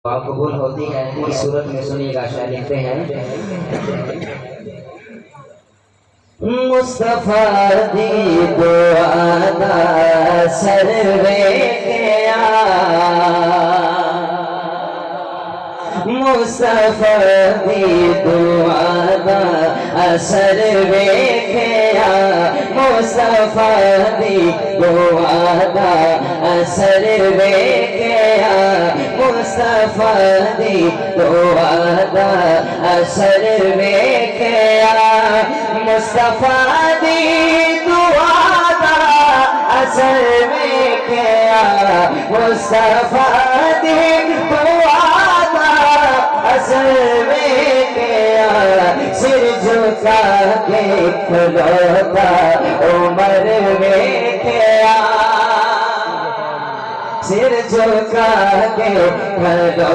दुआ कबूल होती है इस सूरत में। सुनिएगा, शायद लिखते हैं मुस्तफा दी दुआ दा सरवे गया, मुस्तफा दी दुआ दा असर वेखया, मुस्तफा दी दुआ दा असर वेखया, मुस्तफा दी दुआ दा असर वेखया, मुस्तफा दी दुआ दा असर वेखया, मुस्तफा दी दुआ दा असर वेखया, सिर झुका के खलोता उमर वेखया, सिर झुका के खलो